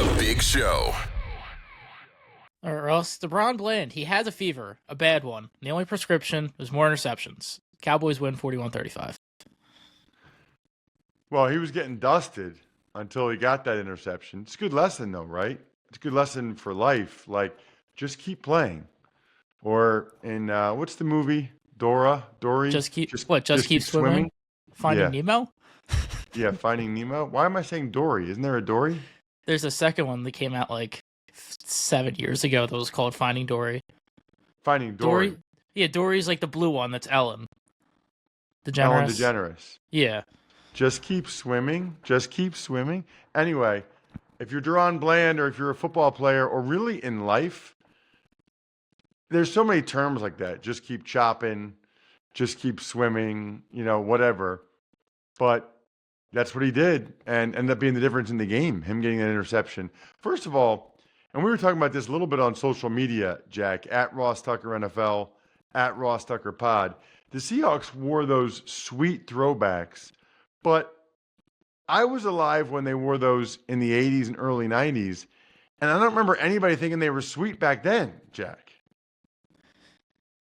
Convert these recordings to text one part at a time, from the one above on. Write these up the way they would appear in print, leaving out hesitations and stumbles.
The Big Show. Or else DeBron Bland, he has a fever, a bad one. The only prescription was more interceptions. Cowboys win 41-35. Well, he was getting dusted until he got that interception. It's a good lesson, though, right? It's a good lesson for life. Like, just keep playing. Or in what's the movie? Dory. Just keep swimming? Finding Nemo? Yeah, Finding Nemo. Why am I saying Dory? Isn't there a Dory? There's a second one that came out like 7 years ago that was called Finding Dory. Finding Dory. Yeah, Dory's like the blue one. That's Ellen. Ellen DeGeneres. DeGeneres. Yeah. Just keep swimming. Just keep swimming. Anyway, if you're Deron Bland or if you're a football player or really in life, there's so many terms like that. Just keep chopping. Just keep swimming. Whatever. But that's what he did and ended up being the difference in the game, him getting an interception. First of all, and we were talking about this a little bit on social media, Jack, at Ross Tucker NFL, at Ross Tucker Pod. The Seahawks wore those sweet throwbacks, but I was alive when they wore those in the 80s and early 90s, and I don't remember anybody thinking they were sweet back then, Jack.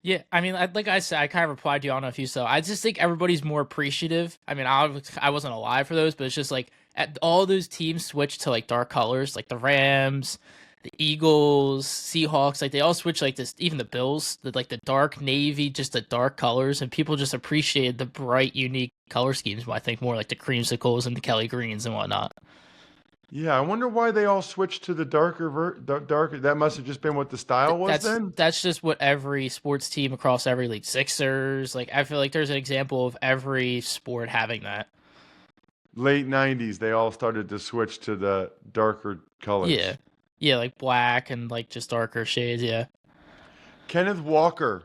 Yeah, I mean, like I said, I kind of replied to you. I don't know if you saw. I just think everybody's more appreciative. I mean, I wasn't alive for those, but it's just like all those teams switched to like dark colors, like the Rams, the Eagles, Seahawks. Like they all switched like this. Even the Bills, like the dark navy, just the dark colors, and people just appreciated the bright, unique color schemes. But I think more like the creamsicles and the Kelly greens and whatnot. Yeah, I wonder why they all switched to the darker. That must have just been what the style was then. That's just what every sports team across every league. Sixers, like I feel like there's an example of every sport having that. Late 90s, they all started to switch to the darker colors. Yeah, like black and like just darker shades. Yeah. Kenneth Walker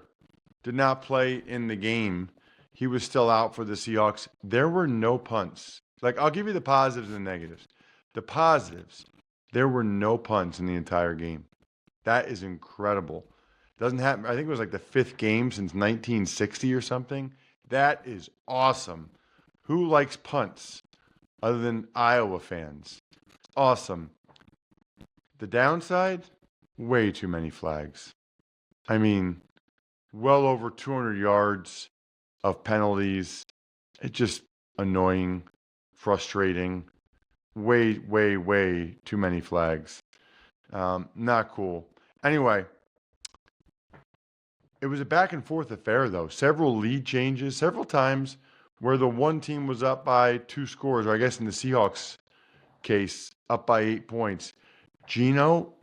did not play in the game. He was still out for the Seahawks. There were no punts. Like, I'll give you the positives and the negatives. The positives, there were no punts in the entire game. That is incredible. Doesn't happen. I think it was like the 5th game since 1960 or something. That is awesome. Who likes punts other than Iowa fans? Awesome. The downside, way too many flags. I mean, well over 200 yards of penalties. It's just annoying, frustrating. Way, way, way too many flags. Not cool. Anyway, it was a back and forth affair, though. Several lead changes, several times where the one team was up by 2 scores, or I guess in the Seahawks case, up by 8 points. Geno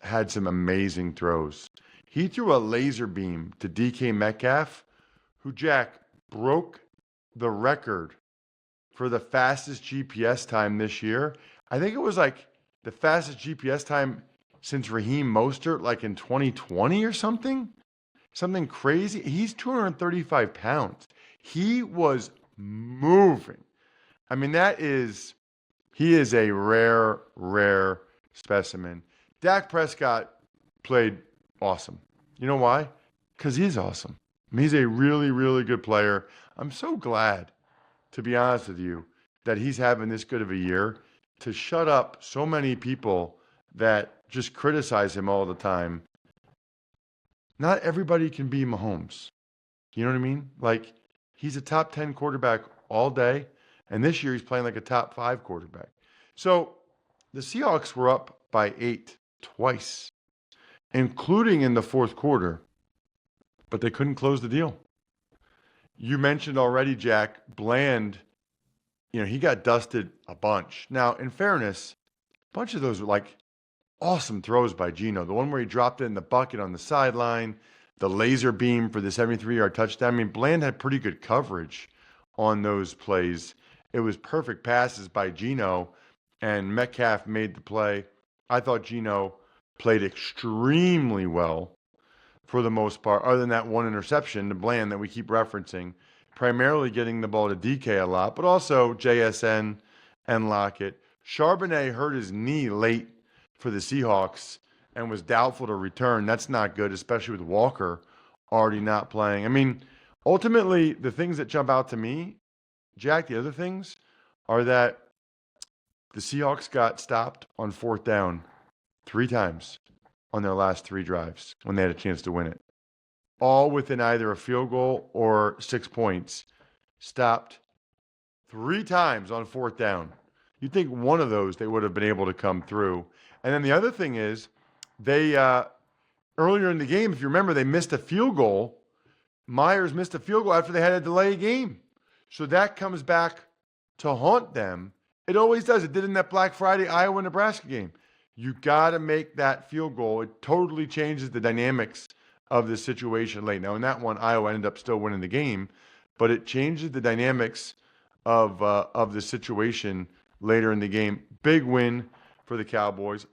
had some amazing throws. He threw a laser beam to DK Metcalf, who, Jack, broke the record for the fastest GPS time this year. I think it was like the fastest GPS time since Raheem Mostert, like in 2020 or something. Something crazy. He's 235 pounds. He was moving. I mean, he is a rare, rare specimen. Dak Prescott played awesome. You know why? Because he's awesome. I mean, he's a really, really good player. I'm so glad, to be honest with you, that he's having this good of a year to shut up so many people that just criticize him all the time. Not everybody can be Mahomes. You know what I mean? Like, he's a top 10 quarterback all day, and this year he's playing like a top 5 quarterback. So the Seahawks were up by 8 twice, including in the 4th quarter, but they couldn't close the deal. You mentioned already, Jack, Bland, he got dusted a bunch. Now, in fairness, a bunch of those were like awesome throws by Geno. The one where he dropped it in the bucket on the sideline, the laser beam for the 73-yard touchdown. I mean, Bland had pretty good coverage on those plays. It was perfect passes by Geno, and Metcalf made the play. I thought Geno played extremely well for the most part, other than that one interception to Bland that we keep referencing, primarily getting the ball to DK a lot, but also JSN and Lockett. Charbonnet hurt his knee late for the Seahawks and was doubtful to return. That's not good, especially with Walker already not playing. I mean, ultimately, the things that jump out to me, Jack, the other things, are that The Seahawks got stopped on 4th down 3 times on their last 3 drives when they had a chance to win it. All within either a field goal or 6 points. Stopped 3 times on 4th down. You'd think one of those they would have been able to come through. And then the other thing is, they earlier in the game, if you remember, they missed a field goal. Myers missed a field goal after they had a delay game. So that comes back to haunt them. It always does. It did in that Black Friday Iowa-Nebraska game. You got to make that field goal. It totally changes the dynamics of the situation late. Now, in that one, Iowa ended up still winning the game, but it changes the dynamics of the situation later in the game. Big win for the Cowboys.